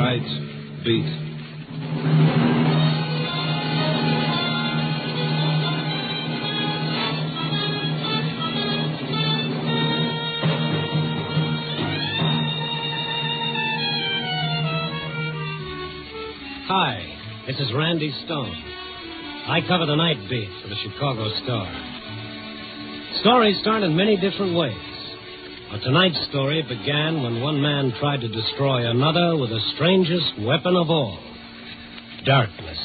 Nightbeat. Hi, this is Randy Stone. I cover the Nightbeat for the Chicago Star. Stories start in many different ways. But tonight's story began when one man tried to destroy another with the strangest weapon of all, darkness.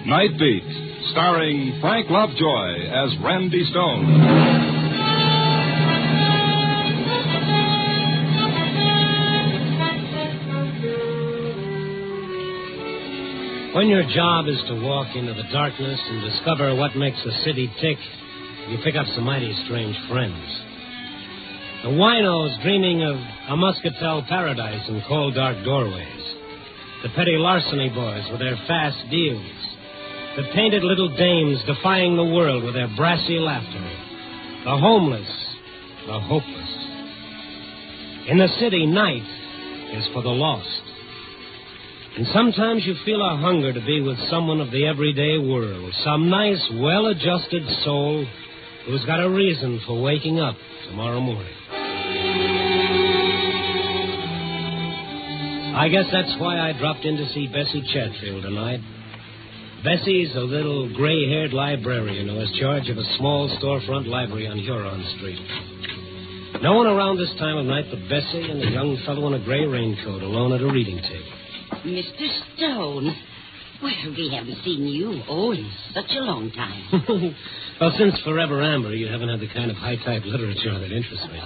Nightbeat, starring Frank Lovejoy as Randy Stone. When your job is to walk into the darkness and discover what makes a city tick, you pick up some mighty strange friends. The winos dreaming of a muscatel paradise in cold, dark doorways. The petty larceny boys with their fast deals. The painted little dames defying the world with their brassy laughter. The homeless, the hopeless. In the city, night is for the lost. And sometimes you feel a hunger to be with someone of the everyday world, some nice, well-adjusted soul who's got a reason for waking up tomorrow morning. I guess that's why I dropped in to see Bessie Chatfield tonight. Bessie's a little gray-haired librarian who has charge of a small storefront library on Huron Street. No one around this time of night but Bessie and a young fellow in a gray raincoat alone at a reading table. Mr. Stone. Well, we haven't seen you, in such a long time. Well, since Forever Amber, you haven't had the kind of high-type literature that interests me.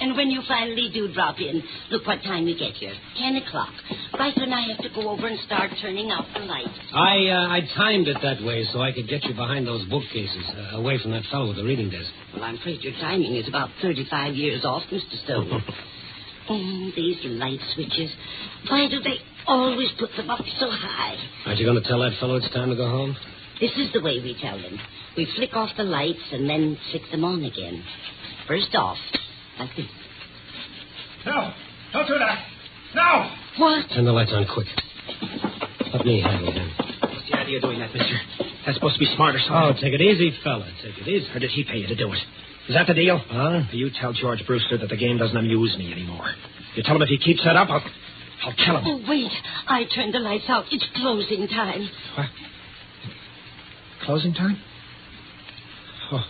And when you finally do drop in, look what time you get here. 10 o'clock. Right when I have to go over and start turning out the lights. I timed it that way so I could get you behind those bookcases, away from that fellow with the reading desk. Well, I'm afraid your timing is about 35 years off, Mr. Stone. These light switches. Why do they always put them up so high? Aren't you going to tell that fellow it's time to go home? This is the way we tell them. We flick off the lights and then flick them on again. First off, like this. No, don't do that. No! What? Turn the lights on quick. Let me handle him. What's the idea of doing that, mister? That's supposed to be smart or something. Oh, take it easy, fella. Take it easy. Or did he pay you to do it? Is that the deal? Huh? You tell George Brewster that the game doesn't amuse me anymore. You tell him if he keeps that up, I'll kill him. Oh, wait. I turned the lights out. It's closing time. What? Closing time? Oh.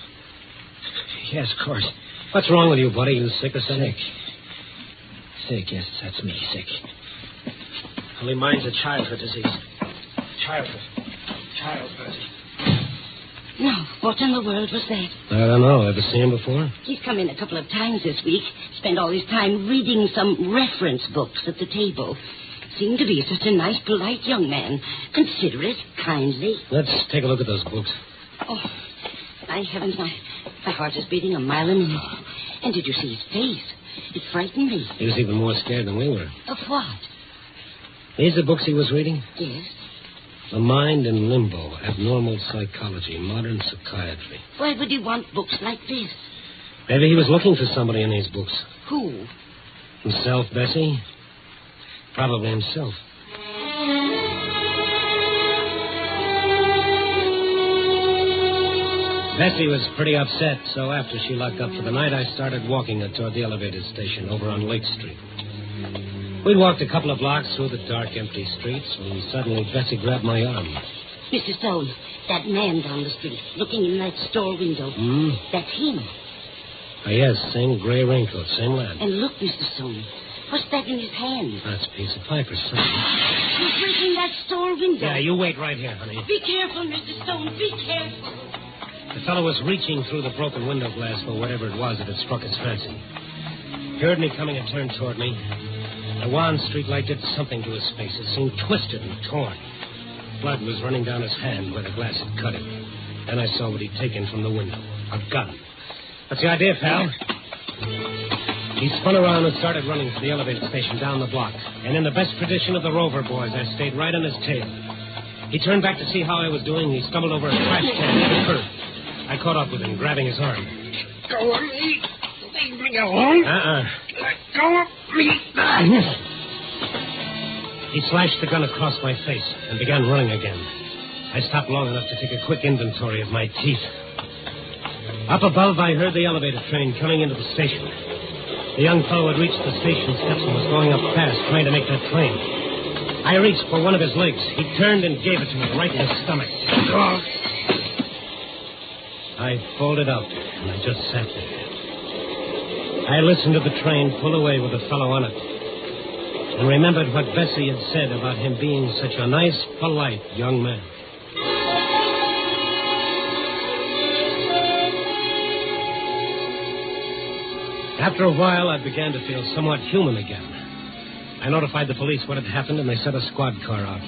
Yes, of course. What's wrong with you, buddy? You sick or something? Sick, yes, that's me, sick. Only mine's a childhood disease. Childhood. No, what in the world was that? I don't know. Ever seen him before? He's come in a couple of times this week. Spent all his time reading some reference books at the table. Seemed to be such a nice, polite young man. Considerate, kindly. Let's take a look at those books. Oh, my heavens, my heart is beating a mile a minute. And did you see his face? It frightened me. He was even more scared than we were. Of what? These are books he was reading? Yes. The Mind in Limbo, Abnormal Psychology, Modern Psychiatry. Why would he want books like this? Maybe he was looking for somebody in these books. Who? Himself, Bessie? Probably himself. Bessie was pretty upset, so after she locked up for the night, I started walking her toward the elevated station over on Lake Street. We'd walked a couple of blocks through the dark, empty streets when suddenly Bessie grabbed my arm. Mr. Stone, that man down the street, looking in that store window. That's him. Oh, yes, same gray raincoat, same lad. And look, Mr. Stone, what's that in his hand? That's a piece of pipe or something. He's breaking that store window. Yeah, you wait right here, honey. Be careful, Mr. Stone, be careful. The fellow was reaching through the broken window glass for whatever it was that had struck his fancy. He heard me coming and turned toward me. The wan street light did something to his face. It seemed twisted and torn. Blood was running down his hand where the glass had cut him. Then I saw what he'd taken from the window. A gun. What's the idea, pal? He spun around and started running for the elevated station down the block. And in the best tradition of the Rover boys, I stayed right on his tail. He turned back to see how I was doing. He stumbled over a trash can near the curb. I caught up with him, grabbing his arm. Go of me. Leave me alone. Let go of me. He slashed the gun across my face and began running again. I stopped long enough to take a quick inventory of my teeth. Up above, I heard the elevator train coming into the station. The young fellow had reached the station steps and was going up fast, trying to make that train. I reached for one of his legs. He turned and gave it to me right in the stomach. I folded up, and I just sat there. I listened to the train pull away with the fellow on it, and remembered what Bessie had said about him being such a nice, polite young man. After a while, I began to feel somewhat human again. I notified the police what had happened, and they sent a squad car out.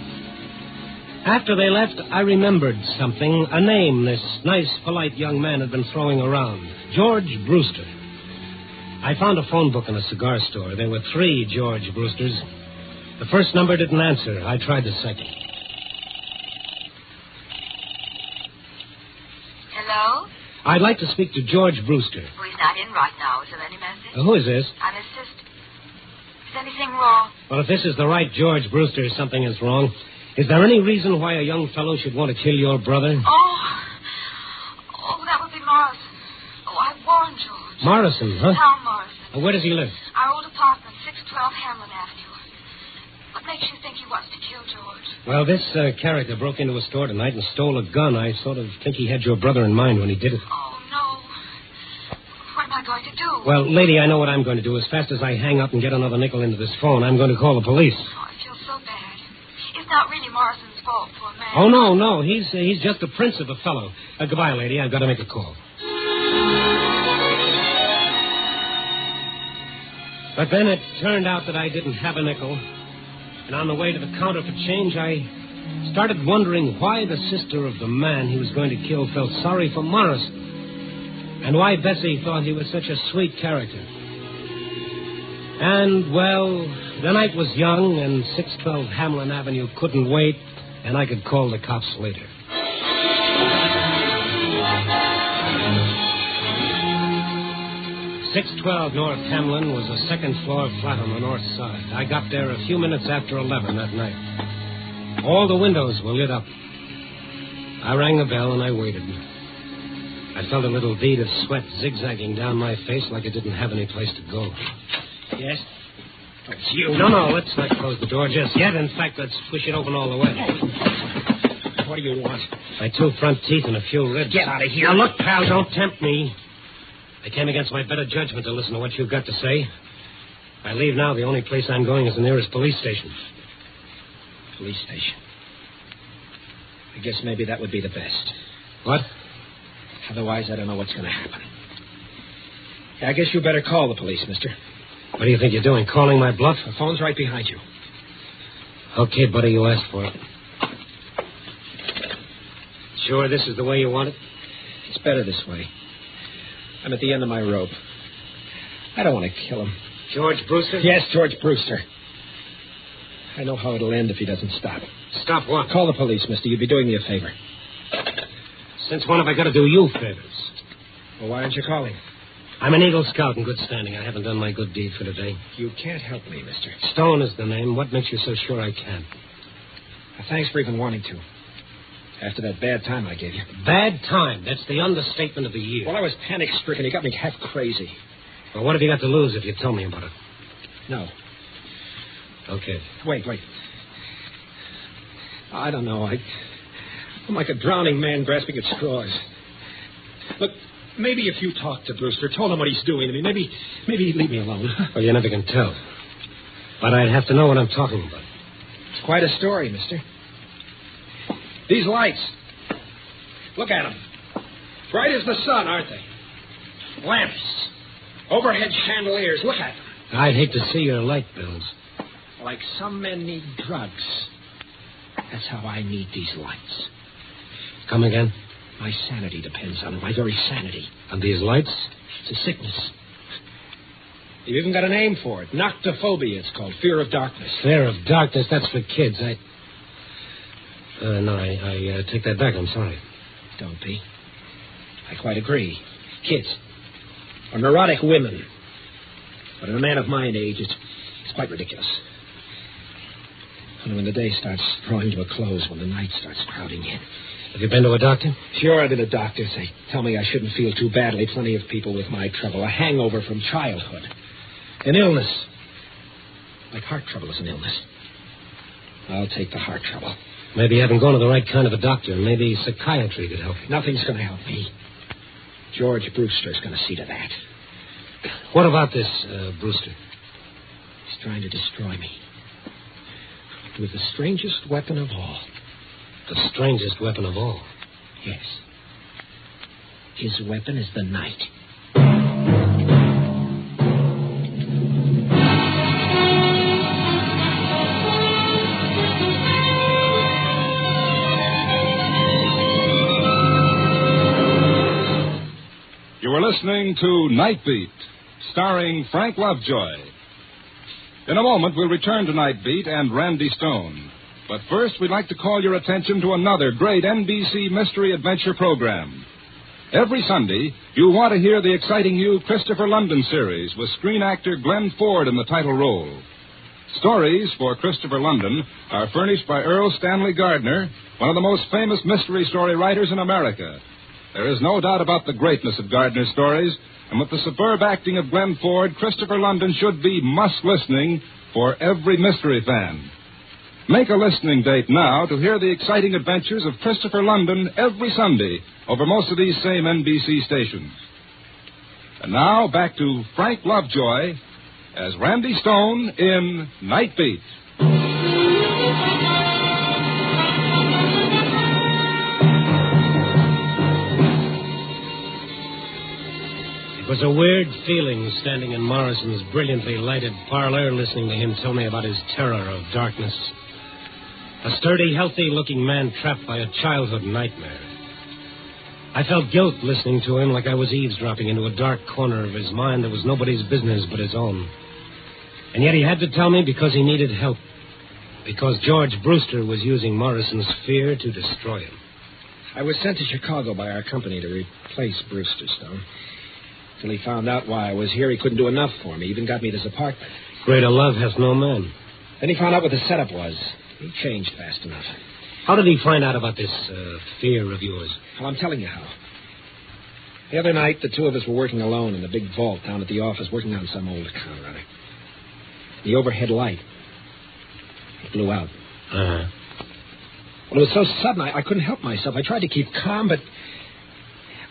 After they left, I remembered something, a name this nice, polite young man had been throwing around. George Brewster. I found a phone book in a cigar store. There were 3 George Brewsters. The first number didn't answer. I tried the second. Hello? I'd like to speak to George Brewster. Well, he's not in right now. Is there any message? Who is this? I'm his sister. Is anything wrong? Well, if this is the right George Brewster, something is wrong. Is there any reason why a young fellow should want to kill your brother? Oh, that would be Morrison. Oh, I warned George. Morrison, huh? Tom Morrison. Where does he live? Our old apartment, 612 Hamlin Avenue. What makes you think he wants to kill George? Well, this character broke into a store tonight and stole a gun. I sort of think he had your brother in mind when he did it. Oh, no. What am I going to do? Well, lady, I know what I'm going to do. As fast as I hang up and get another nickel into this phone, I'm going to call the police. Oh, I feel so bad. It's not really Morrison's fault, poor man. Oh, no. He's just a prince of a fellow. Goodbye, lady. I've got to make a call. But then it turned out that I didn't have a nickel. And on the way to the counter for change, I started wondering why the sister of the man he was going to kill felt sorry for Morrison. And why Bessie thought he was such a sweet character. And, well, the night was young, and 612 Hamlin Avenue couldn't wait, and I could call the cops later. 612 North Hamlin was a second-floor flat on the north side. I got there a few minutes after 11 that night. All the windows were lit up. I rang the bell, and I waited. I felt a little bead of sweat zigzagging down my face like it didn't have any place to go. Yes? Oh, it's you. No, let's not close the door just yet. In fact, let's push it open all the way. What do you want? My 2 front teeth and a few ribs. Get out of here. Now, look, pal, don't tempt me. I came against my better judgment to listen to what you've got to say. If I leave now, the only place I'm going is the nearest police station. Police station. I guess maybe that would be the best. What? Otherwise, I don't know what's going to happen. Yeah, I guess you better call the police, mister. What do you think you're doing, calling my bluff? The phone's right behind you. Okay, buddy, you asked for it. Sure this is the way you want it? It's better this way. I'm at the end of my rope. I don't want to kill him. George Brewster? Yes, George Brewster. I know how it'll end if he doesn't stop. Stop what? Call the police, mister. You'd be doing me a favor. Since when have I got to do you favors? Well, why aren't you calling? I'm an Eagle Scout in good standing. I haven't done my good deed for today. You can't help me, mister. Stone is the name. What makes you so sure I can? Thanks for even wanting to. After that bad time I gave you. Bad time? That's the understatement of the year. Well, I was panic-stricken. You got me half crazy. Well, what have you got to lose if you tell me about it? No. Okay. Wait. I don't know. I'm like a drowning man grasping at straws. Look, maybe if you talk to Brewster, told him what he's doing to me, maybe he'd leave me alone. Well, you never can tell. But I'd have to know what I'm talking about. It's quite a story, mister. These lights. Look at them. Bright as the sun, aren't they? Lamps. Overhead chandeliers. Look at them. I'd hate to see your light bills. Like some men need drugs. That's how I need these lights. Come again? My sanity depends on it. My very sanity. On these lights? It's a sickness. You've even got a name for it. Noctophobia, it's called. Fear of darkness. Fear of darkness? That's for kids. No, I take that back. I'm sorry. Don't be. I quite agree. Kids. Or neurotic women. But in a man of my age, it's quite ridiculous. Only when the day starts drawing to a close, when the night starts crowding in. Have you been to a doctor? Sure, I've been to doctors. They tell me I shouldn't feel too badly. Plenty of people with my trouble. A hangover from childhood. An illness. Like heart trouble is an illness. I'll take the heart trouble. Maybe you haven't gone to the right kind of a doctor. Maybe psychiatry could help you. Nothing's going to help me. George Brewster's going to see to that. What about this, Brewster? He's trying to destroy me. With the strangest weapon of all. The strangest weapon of all? Yes. His weapon is the night. You were listening to Nightbeat, starring Frank Lovejoy. In a moment, we'll return to Nightbeat and Randy Stone. But first, we'd like to call your attention to another great NBC mystery adventure program. Every Sunday, you'll want to hear the exciting new Christopher London series with screen actor Glenn Ford in the title role. Stories for Christopher London are furnished by Earl Stanley Gardner, one of the most famous mystery story writers in America. There is no doubt about the greatness of Gardner's stories, and with the superb acting of Glenn Ford, Christopher London should be must-listening for every mystery fan. Make a listening date now to hear the exciting adventures of Christopher London every Sunday over most of these same NBC stations. And now, back to Frank Lovejoy as Randy Stone in Nightbeat. It was a weird feeling standing in Morrison's brilliantly lighted parlor listening to him tell me about his terror of darkness. A sturdy, healthy-looking man trapped by a childhood nightmare. I felt guilt listening to him like I was eavesdropping into a dark corner of his mind that was nobody's business but his own. And yet he had to tell me because he needed help. Because George Brewster was using Morrison's fear to destroy him. I was sent to Chicago by our company to replace Brewster, Stone. Till he found out why I was here, he couldn't do enough for me. He even got me this apartment. Greater love has no man. Then he found out what the setup was. He changed fast enough. How did he find out about this fear of yours? Well, I'm telling you how. The other night, the two of us were working alone in the big vault down at the office, working on some old account or other. The overhead light, it blew out. Uh-huh. Well, it was so sudden, I couldn't help myself. I tried to keep calm, but...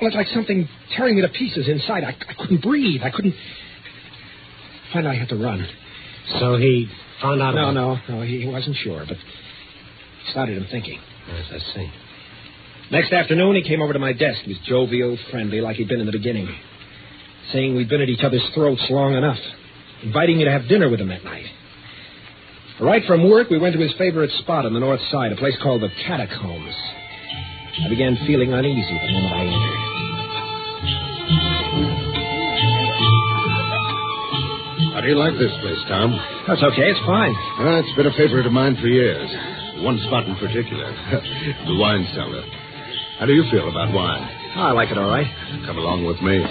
Well, it's like something tearing me to pieces inside. I couldn't breathe. I couldn't... Finally, I had to run. So he found out... No, he wasn't sure, but it started him thinking. Yes, I see. Next afternoon, he came over to my desk. He was jovial, friendly, like he'd been in the beginning. Saying we'd been at each other's throats long enough. Inviting me to have dinner with him that night. Right from work, we went to his favorite spot on the north side, a place called the Catacombs. I began feeling uneasy the moment I entered. How do you like this place, Tom? That's okay. It's fine. It's been a favorite of mine for years. One spot in particular, the wine cellar. How do you feel about wine? Oh, I like it all right. Come along with me.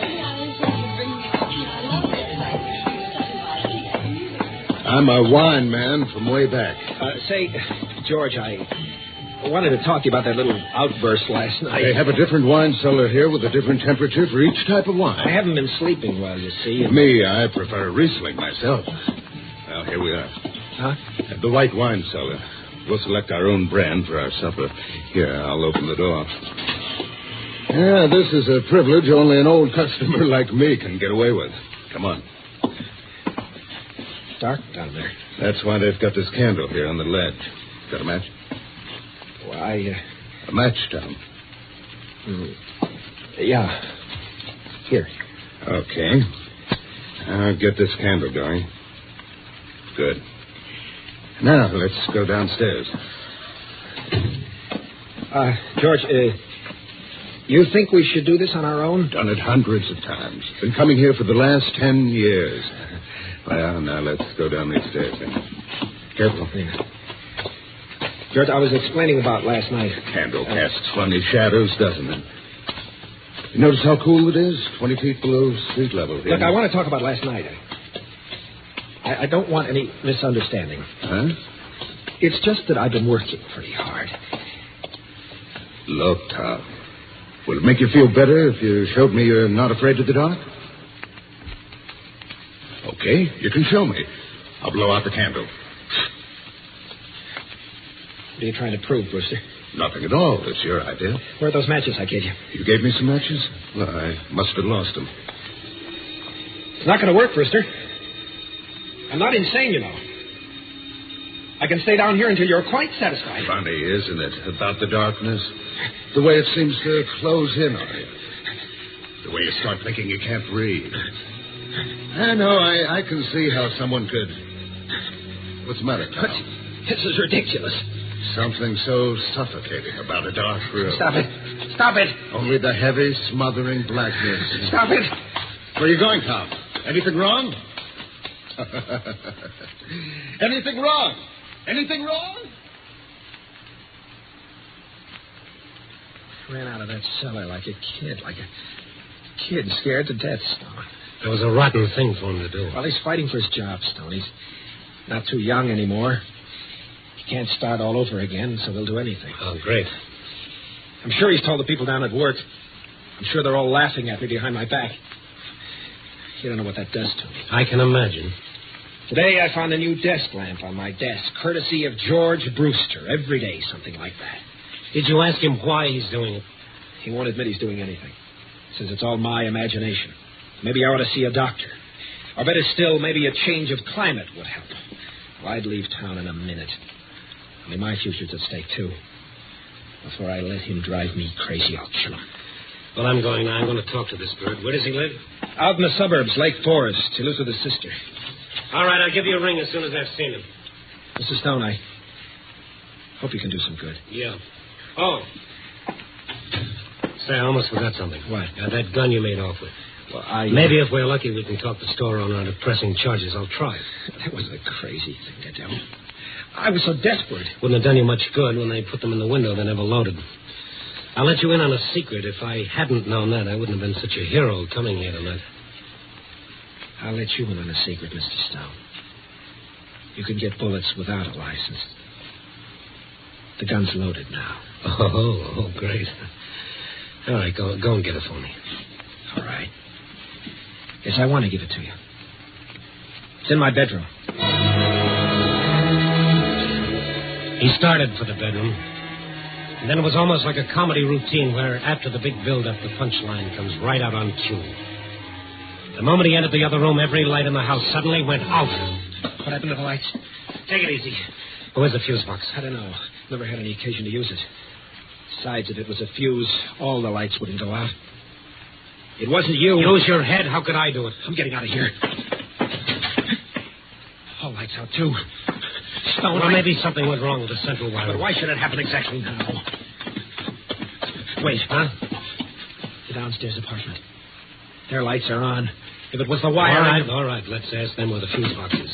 I'm a wine man from way back. Say, George, I wanted to talk to you about that little outburst last night. They have a different wine cellar here with a different temperature for each type of wine. I haven't been sleeping well, you see. Me, I prefer Riesling myself. Well, here we are. Huh? At the white wine cellar. We'll select our own brand for our supper. Here, I'll open the door. Yeah, this is a privilege only an old customer like me can get away with. Come on. Dark down there. That's why they've got this candle here on the ledge. Got a match? Why, A match, Tom. Yeah. Here. Okay. I'll get this candle going. Good. Now, let's go downstairs. George, you think we should do this on our own? Done it hundreds of times. Been coming here for the last 10 years. Well, now let's go down these stairs. Careful. Yeah. George, I was explaining about last night. Candle casts funny shadows, doesn't it? You notice how cool it is? 20 feet below street level here. Look, I want to talk about last night. I don't want any misunderstanding. Huh? It's just that I've been working pretty hard. Look, Tom. Will it make you feel better if you showed me you're not afraid of the dark? Okay, you can show me. I'll blow out the candle. What are you trying to prove, Brewster? Nothing at all. It's your idea. Where are those matches I gave you? You gave me some matches? Well, I must have lost them. It's not going to work, Brewster. I'm not insane, you know. I can stay down here until you're quite satisfied. Funny, isn't it, about the darkness? The way it seems to close in on you. The way you start thinking you can't breathe. I know, I can see how someone could... What's the matter, Tom? This is ridiculous. Something so suffocating about a dark room. Stop it. Stop it. Only the heavy, smothering blackness. Stop it. Where are you going, Tom? Anything wrong? Anything wrong? Anything wrong? Ran out of that cellar like a kid scared to death, Stone. That was a rotten thing for him to do. Well, he's fighting for his job, Stone. He's not too young anymore. He can't start all over again, so he'll do anything. Oh, great. I'm sure he's told the people down at work. I'm sure they're all laughing at me behind my back. You don't know what that does to me. I can imagine. Today I found a new desk lamp on my desk, courtesy of George Brewster. Every day, something like that. Did you ask him why he's doing it? He won't admit he's doing anything. Says it's all my imagination. Maybe I ought to see a doctor. Or better still, maybe a change of climate would help. Well, I'd leave town in a minute. Only my future's at stake, too. Before I let him drive me crazy, I'll kill him. Well, I'm going now. I'm going to talk to this bird. Where does he live? Out in the suburbs, Lake Forest. He lives with his sister. All right, I'll give you a ring as soon as I've seen him. Mr. Stone, I hope you can do some good. Yeah. Oh. Say, I almost forgot something. What? That gun you made off with. Well, Maybe if we're lucky, we can talk the store owner out of pressing charges. I'll try it. That was a crazy thing to do. I was so desperate. Wouldn't have done you much good. When they put them in the window, they never loaded. I'll let you in on a secret. If I hadn't known that, I wouldn't have been such a hero coming here tonight. I'll let you in on a secret, Mr. Stone. You can get bullets without a license. The gun's loaded now. Oh, great. All right, go and get it for me. All right. Yes, I want to give it to you. It's in my bedroom. He started for the bedroom. And then it was almost like a comedy routine where after the big build-up, the punchline comes right out on cue. The moment he entered the other room, every light in the house suddenly went out. What happened to the lights? Take it easy. Where's the fuse box? I don't know. Never had any occasion to use it. Besides, if it was a fuse, all the lights wouldn't go out. It wasn't you. Use your head. How could I do it? I'm getting out of here. All lights out, too. Stone, Well, maybe something went wrong with the central wire. But why should it happen exactly now? Wait, Huh? the downstairs apartment. Their lights are on. If it was the wire... All right. Let's ask them where the fuse box is.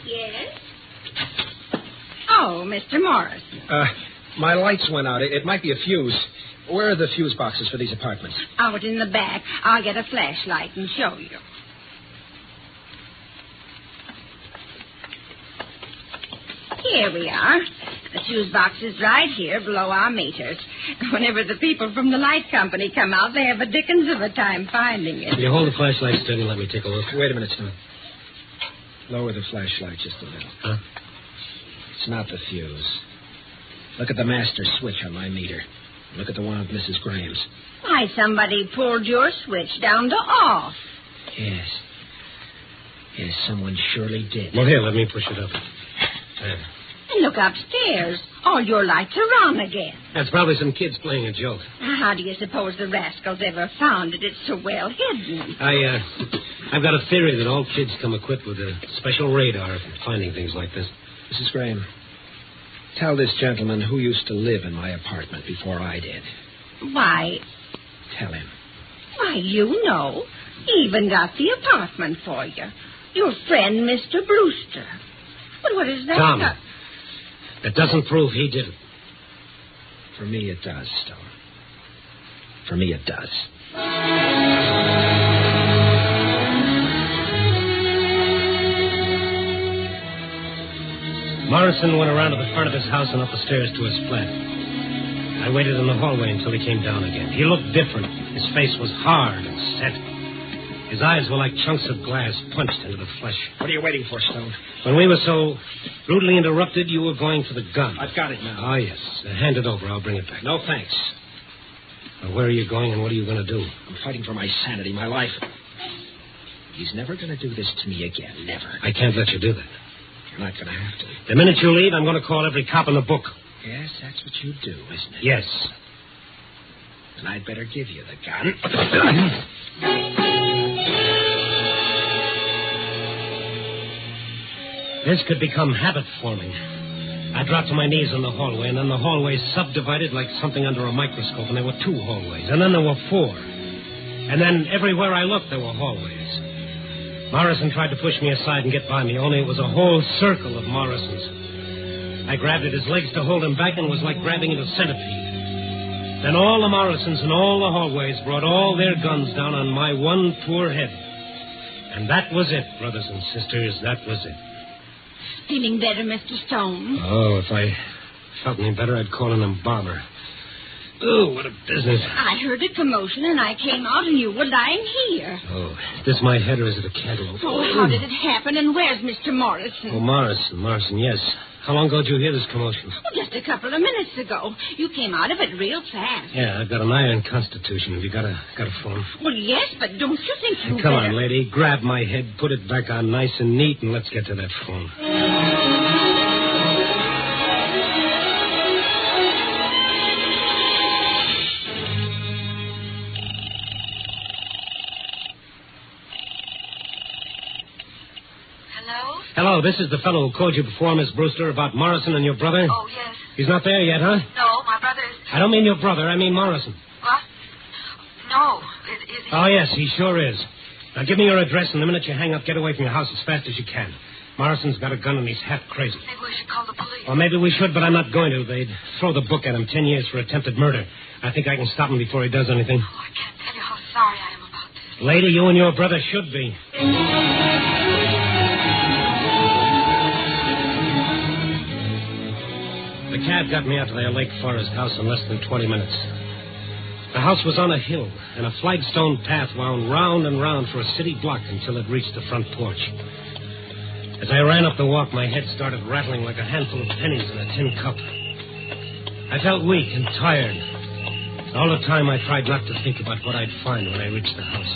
Yes? Oh, Mr. Morris. My lights went out. It might be a fuse. Where are the fuse boxes for these apartments? Out in the back. I'll get a flashlight and show you. Here we are. The fuse box is right here below our meters. Whenever the people from the light company come out, they have a dickens of a time finding it. Will you hold the flashlight steady and let me take a look? Wait a minute, Stone. Lower the flashlight just a little. Huh? It's not the fuse. Look at the master switch on my meter. Look at the one of Mrs. Graham's. Why, somebody pulled your switch down to off. Yes. Yes, someone surely did. Well, here, let me push it up. There. And look upstairs. All your lights are on again. That's probably some kids playing a joke. How do you suppose the rascals ever found it? It's so well hidden. I've got a theory that all kids come equipped with a special radar for finding things like this. Mrs. Graham, tell this gentleman who used to live in my apartment before I did. Why, Tell him. you know. He even got the apartment for you. Your friend, Mr. Brewster. But what is that? Tom, that doesn't prove he did it. For me, it does, Stone. For me, it does. Morrison went around to the front of his house and up the stairs to his flat. I waited in the hallway until he came down again. He looked different. His face was hard and set. His eyes were like chunks of glass punched into the flesh. What are you waiting for, Stone? When we were so rudely interrupted, you were going for the gun. I've got it now. Ah, yes. Hand it over. I'll bring it back. No, thanks. Now, where are you going and what are you going to do? I'm fighting for my sanity, my life. He's never going to do this to me again. Never. I can't let you do that. You're not going to have to. The minute you leave, I'm going to call every cop in the book. Yes, that's what you do, isn't it? Yes. Then I'd better give you the gun. This could become habit-forming. I dropped to my knees in the hallway, and then the hallway subdivided like something under a microscope, and there were 2 hallways, and then there were 4. And then everywhere I looked, there were hallways. Morrison tried to push me aside and get by me, only it was a whole circle of Morrisons. I grabbed at his legs to hold him back, and it was like grabbing at a centipede. Then all the Morrisons in all the hallways brought all their guns down on my one poor head. And that was it, brothers and sisters, that was it. Feeling better, Mr. Stone? Oh, if I felt any better, I'd call an embalmer. Oh, what a business. I heard a commotion, and I came out, and you were lying here. Oh, is this my head or is it a cantaloupe? Oh, how did it happen, and where's Mr. Morrison? Oh, Morrison, yes. How long ago did you hear this commotion? Oh, just a couple of minutes ago. You came out of it real fast. Yeah, I've got an iron constitution. Have you got a phone? Well, yes, but don't you think you Come better... on, lady. Grab my head, put it back on nice and neat, and let's get to that phone. Hello, this is the fellow who called you before, Miss Brewster, about Morrison and your brother. Oh, yes. He's not there yet, huh? No, my brother is... I don't mean your brother. I mean Morrison. What? No. Is he... Oh, yes, he sure is. Now, give me your address, and the minute you hang up, get away from your house as fast as you can. Morrison's got a gun, and he's half crazy. Maybe we should call the police. Well, maybe we should, but I'm not going to. They'd throw the book at him, 10 years for attempted murder. I think I can stop him before he does anything. Oh, I can't tell you how sorry I am about this. Lady, you and your brother should be. The cab got me out to their Lake Forest house in less than 20 minutes. The house was on a hill, and a flagstone path wound round and round for a city block until it reached the front porch. As I ran up the walk, my head started rattling like a handful of pennies in a tin cup. I felt weak and tired. All the time I tried not to think about what I'd find when I reached the house.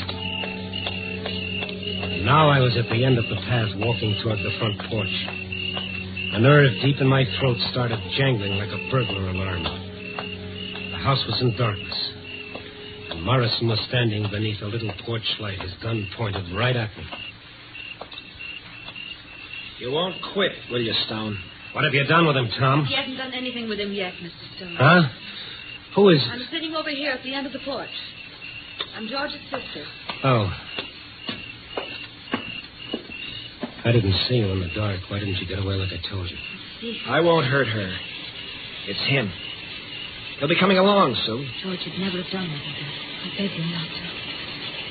And now I was at the end of the path, walking toward the front porch. A nerve deep in my throat started jangling like a burglar alarm. The house was in darkness, and Morrison was standing beneath a little porch light, his gun pointed right at me. You won't quit, will you, Stone? What have you done with him, Tom? He hasn't done anything with him yet, Mr. Stone. Huh? Who is... I'm sitting over here at the end of the porch. I'm George's sister. Oh. I didn't see you in the dark. Why didn't you get away like I told you? I won't hurt her. It's him. He'll be coming along soon. George would never have done anything. I begged him not to.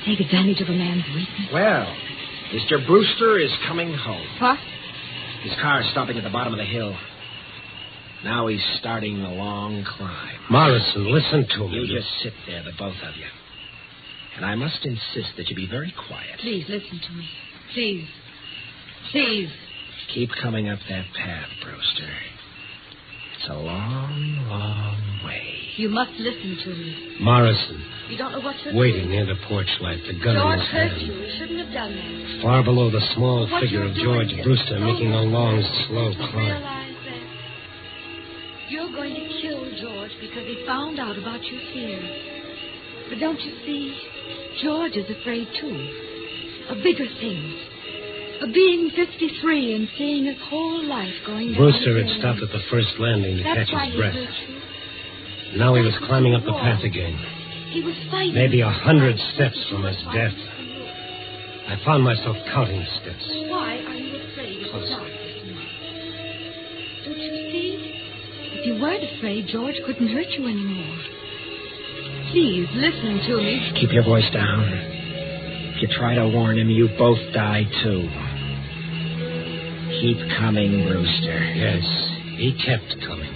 Take advantage of a man's weakness. Well, Mr. Brewster is coming home. What? His car is stopping at the bottom of the hill. Now he's starting the long climb. Morrison, listen to me. You just sit there, the both of you. And I must insist that you be very quiet. Please, listen to me. Please. Please. Keep coming up that path, Brewster. It's a long, long way. You must listen to me. Morrison. You don't know what you're waiting doing. near the porch light, the gun in George his hurt hand. you. You shouldn't have done that. Far below the small What figure you're of doing George is Brewster so making a long, slow You climb. realize that you're going to kill George because he found out about you here. But don't you see, George is afraid, too. Of bigger things. Of being 53 and seeing his whole life going down. Brewster the had drain. stopped at the first landing to That's catch why his he breath. hurt you. Now he was climbing up the path again. He was fighting. Maybe 100 steps from his death. I found myself counting steps. Why are you afraid of the darkness? Don't you see? If you weren't afraid, George couldn't hurt you anymore. Please, listen to me. Keep your voice down. If you try to warn him, you both die, too. Keep coming, Brewster. Yes, he kept coming.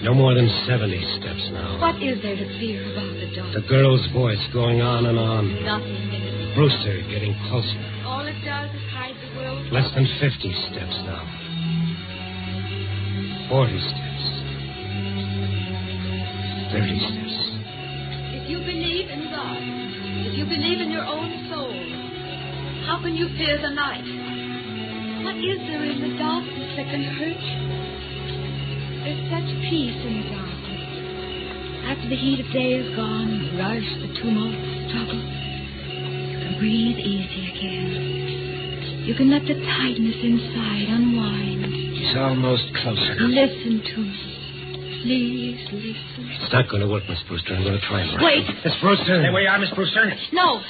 No more than 70 steps now. What is there to fear about the dog? The girl's voice going on and on. Nothing. Brewster getting closer. All it does is hide the world. Less than 50 steps now. 40 steps. 30 steps. If you believe in God, if you believe in your own soul, how can you fear the night? What is there in the darkness that can hurt you? There's such peace in the darkness. After the heat of day is gone, the rush, the tumult, the struggle, you can breathe easy again. You can let the tightness inside unwind. He's almost closer. Listen to me. Please listen. It's not going to work, Miss Brewster. I'm going to try and... Wait. Miss Brewster. Stay where you are, Miss Brewster. No.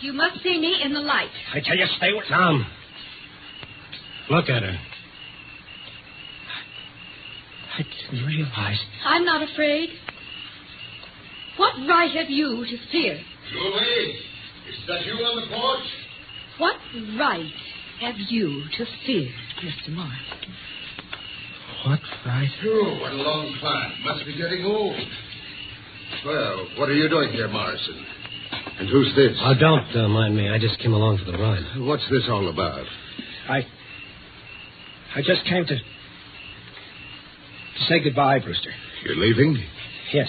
You must see me in the light. I tell you, stay where... Tom. Look at her. I didn't realize. I'm not afraid. What right have you to fear? Julie, is that you on the porch? What right have you to fear, Mr. Morris? What right? Oh, what a long time. Must be getting old. Well, what are you doing here, Morrison? And who's this? Oh, don't mind me. I just came along for the ride. What's this all about? I just came to say goodbye, Brewster. You're leaving? Yes.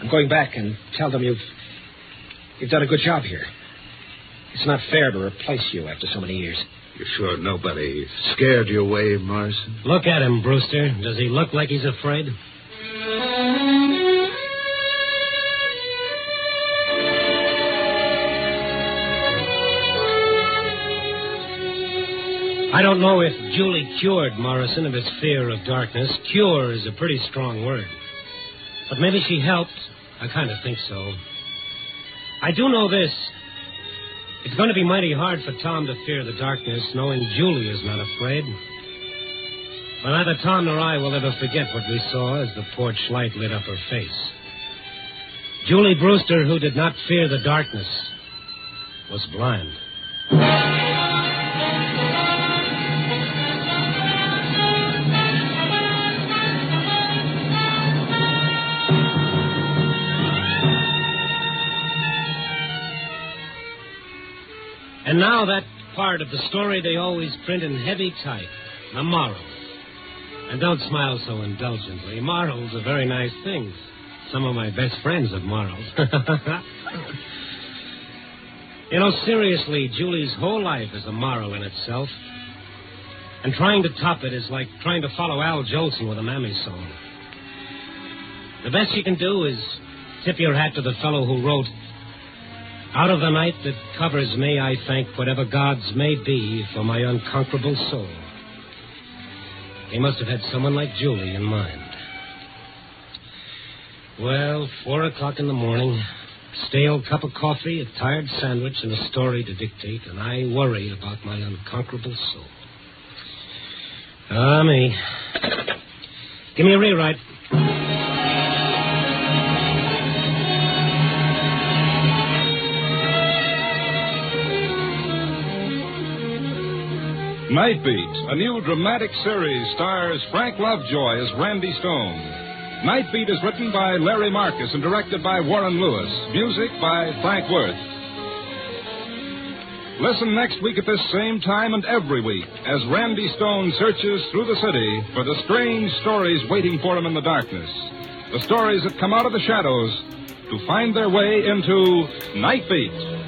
I'm going back and tell them you've done a good job here. It's not fair to replace you after so many years. You're sure nobody scared you away, Morrison? Look at him, Brewster. Does he look like he's afraid? I don't know if Julie cured Morrison of his fear of darkness. Cure is a pretty strong word. But maybe she helped. I kind of think so. I do know this. It's going to be mighty hard for Tom to fear the darkness, knowing Julie is not afraid. But neither Tom nor I will ever forget what we saw as the porch light lit up her face. Julie Brewster, who did not fear the darkness, was blind. And now that part of the story they always print in heavy type, the moral. And don't smile so indulgently. Morals are very nice things. Some of my best friends have morals. You know, seriously, Julie's whole life is a moral in itself. And trying to top it is like trying to follow Al Jolson with a Mammy song. The best you can do is tip your hat to the fellow who wrote, "Out of the night that covers me, I thank whatever gods may be for my unconquerable soul." He must have had someone like Julie in mind. Well, 4 o'clock in the morning, stale cup of coffee, a tired sandwich, and a story to dictate, and I worry about my unconquerable soul. Ah, me. Give me a rewrite. Nightbeat, a new dramatic series, stars Frank Lovejoy as Randy Stone. Nightbeat is written by Larry Marcus and directed by Warren Lewis. Music by Frank Worth. Listen next week at this same time and every week as Randy Stone searches through the city for the strange stories waiting for him in the darkness. The stories that come out of the shadows to find their way into Nightbeat.